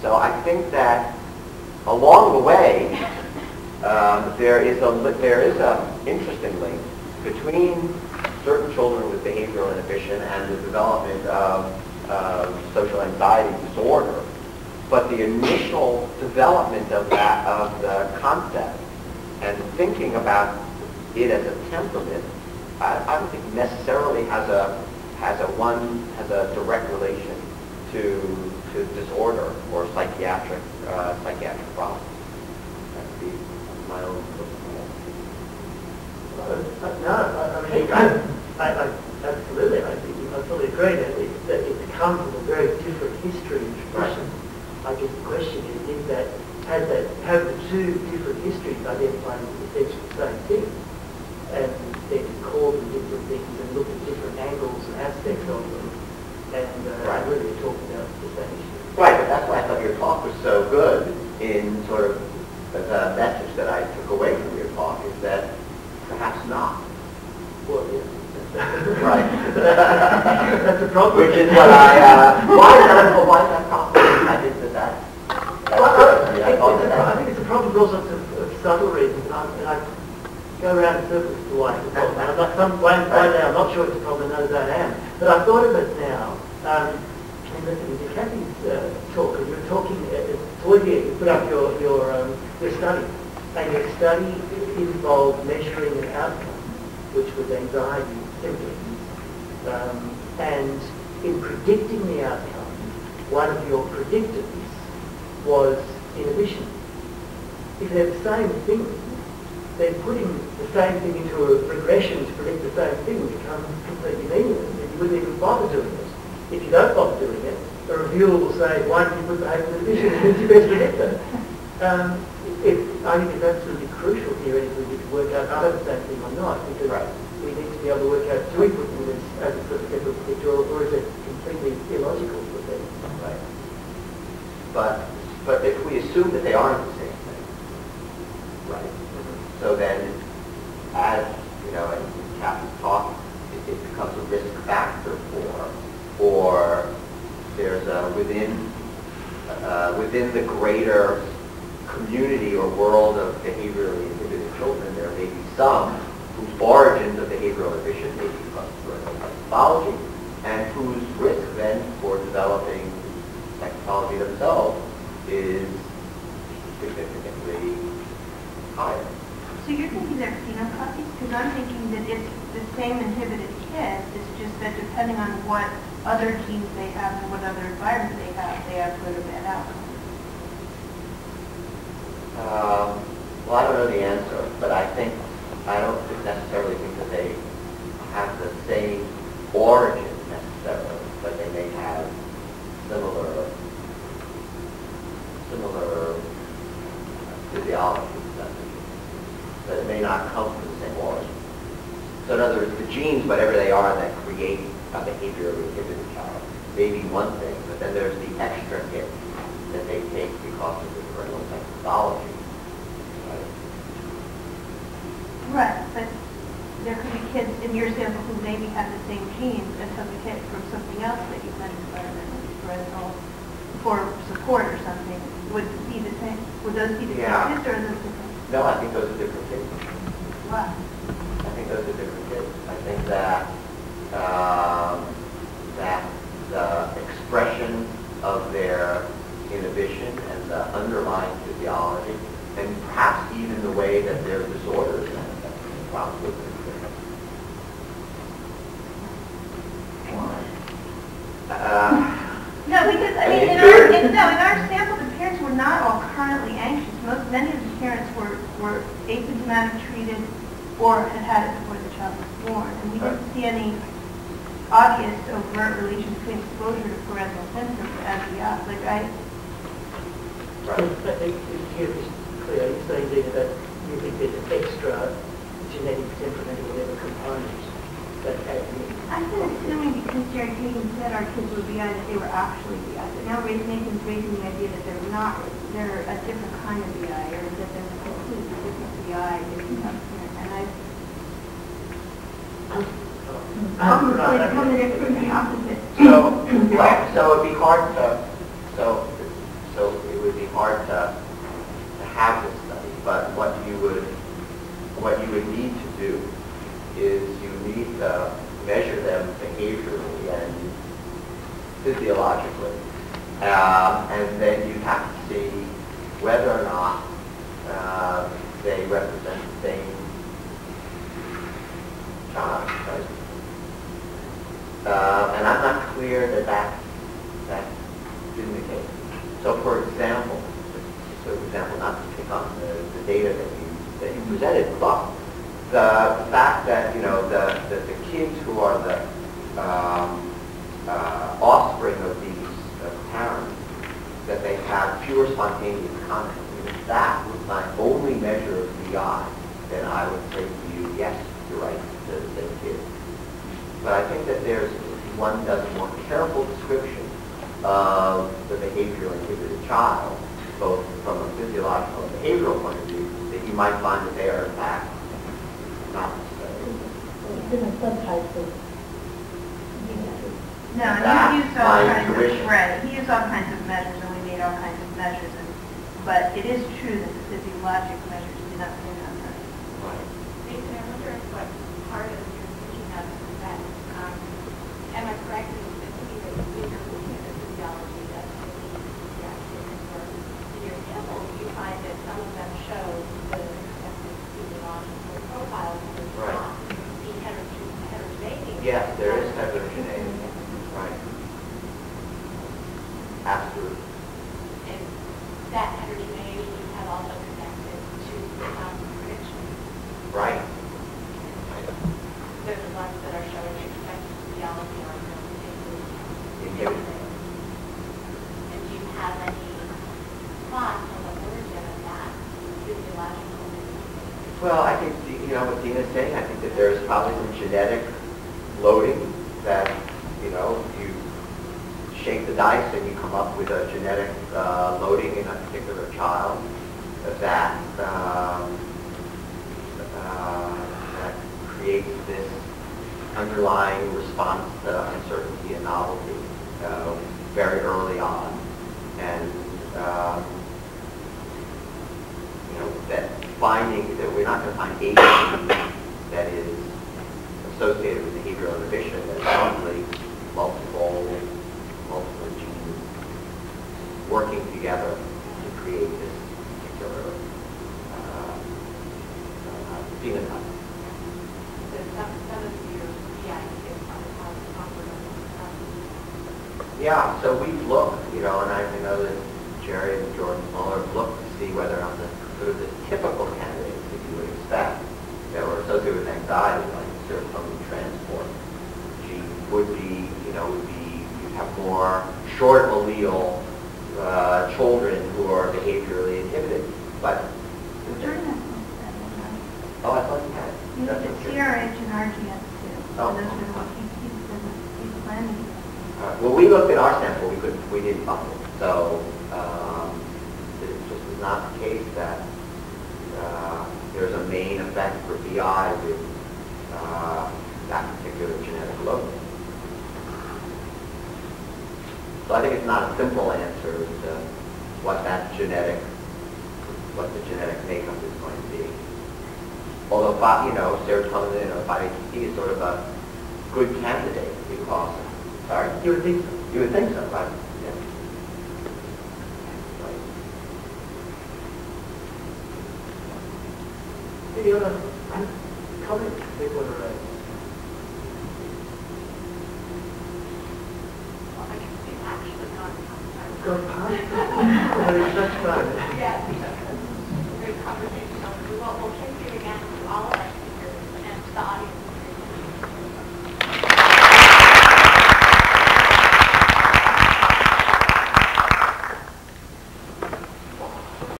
So I think that along the way, there is a interesting link between certain children with behavioral inhibition and the development of social anxiety disorder. But the initial development of the concept and thinking about it as a temperament, I don't think necessarily has a direct relation to disorder or psychiatric problem. That's my own personal. No, I mean, I absolutely. I think I fully agree that it comes from a very different history and tradition. I guess the question is that have the two different histories identified essentially the same thing, and they can call them different things and look at different angles and aspects of them, and really talk about the same issue. Right, but that's why I thought your talk was so good in sort of the message that I took away from your talk is that perhaps not. Well, yeah. Right. That's a problem. Which is what why is that a problem? I think that. I think it's a problem because of subtle reasons, and I go around in circles to why it's a problem. And I'm not sure it's a problem, I know that I am. But I thought of it now, in listening to Kathy's talk, and you were talking, towards the end, you put up your study. And your study involved measuring an outcome, which was anxiety symptoms. And in predicting the outcome, one of your predictors was inhibition. If they're the same thing, then putting the same thing into a regression to predict the same thing becomes completely meaningless. And you wouldn't even bother doing it. If you don't bother doing it, the reviewer will say, why did you put behavioral inhibition into your best predictor? I think it's absolutely crucial theoretically to work out are they the same thing or not, because we need to be able to work out, do we put them as a sort of separate predictor, or is it completely illogical to them? Right. But if we assume that they aren't the same thing, right? So then, as you know, in Kathryn's talk, it becomes a risk factor or there's a within the greater community or world of behaviorally inhibited children, there may be some whose origins of behavioral inhibition may be pathology, and whose risk then for developing pathology themselves is significantly higher. So you're thinking they're phenocopies? Because I'm thinking that it's the same inhibited kid, it's just that depending on what other genes they have and what other environment they have good or bad outcomes. Well, I don't know the answer, but I don't necessarily think that they have the same origin necessarily, but they may have similar physiology, but it may not come from the same origin. So in other words, the genes, whatever they are, that create a behaviorally inhibited child, may be one thing, but then there's the extra hit that they take because of the parental pathology. Right, but there could be kids in your sample who maybe have the same genes and took a hit from something else that you meant environmental parental for support or something. Would it be the same? Would those be the same kids or are those different? No, I think those are different kids. Why? I think those are different kids. I think that that the expression of their inhibition and the underlying physiology, and perhaps even the way that their disorders manifest probably different. No, because in our sample, the parents were not all currently anxious. Many of the parents were asymptomatic treated or had it before the child was born, and we didn't see any obvious overt relation between exposure to parental symptoms as the Right. Here is clear. You're saying, Dina, that you think there's an extra genetic, temperamental, whatever component that adds in. I've been assuming because Jerry Kagan said our kids were BI that they were actually BI, but now Nathan's raising the idea that they're not. They're a different kind of BI, or that there's a completely different BI, different parent. And I'm coming in from the opposite. So it'd be hard to, so hard to have this study, but what you would need to do is you need to measure them behaviorally and physiologically, and then you have to see whether or not they represent the same child, right? And I'm not clear that that's been the case. So, for example, not to pick on the data that you presented, but the fact that the kids who are the offspring of these parents, that they have fewer spontaneous comments. If that was my only measure of VI, then I would say to you, yes, you're right, they're the same kids. But I think that if one does a more careful description of the behavioral inhibited child, both from a physiological and behavioral point of view, that you might find that they are in fact not the same. Different subtypes of No, and he used all kinds of, right, he used all kinds of measures, and we made all kinds of measures, but it is true that the physiologic measures do not pin on that. Right. Jason, I wonder what part of your thinking of that, am I correct in thinking that when you're looking at the physiology, that's the activities, or in your samples, you find that some of them show the expected physiological profile, but Right. not the heterogeneity. Yes, there is heterogeneity. Right. Absolutely. And that heterogeneity you have also connected to prediction. Right. They're the ones that are showing the expected physiology are Inhibited. And do you have any thoughts on the origin of that physiological? Well, I think, what Dina's saying, I think that there's probably some genetic loading that, you shake the dice and you come up with a genetic loading in a particular child that creates this underlying response to uncertainty and novelty very early on. And, that finding that we're not going to find agent that is associated with behavioral inhibition, that probably multiple genes working together to create this particular phenotype. Some of your PIs Yeah, so we've looked, and I know that Jerry and Jordan Muller have looked to see whether or not the sort of the typical candidates that you would expect that were associated with anxiety, like serotonin transport gene, would be, you'd have more short allele children who are behaviorally inhibited. But Jordan has that. I thought you had. He That's looked at okay. CRH and RGS too. Oh. So those are what he's planning. Well, we looked at our sample. We didn't find it. So it just is not the case that there's a main effect for BI with that particular genetic load. So I think it's not a simple answer to what the genetic makeup is going to be. Although, serotonin, 5-HTP is sort of a good candidate because, sorry? You would think so. You would think so, right? Yeah. Right. Any other comments people want to raise? Well, I guess we've actually gone past Gone past? Well, it's such fun. Yeah.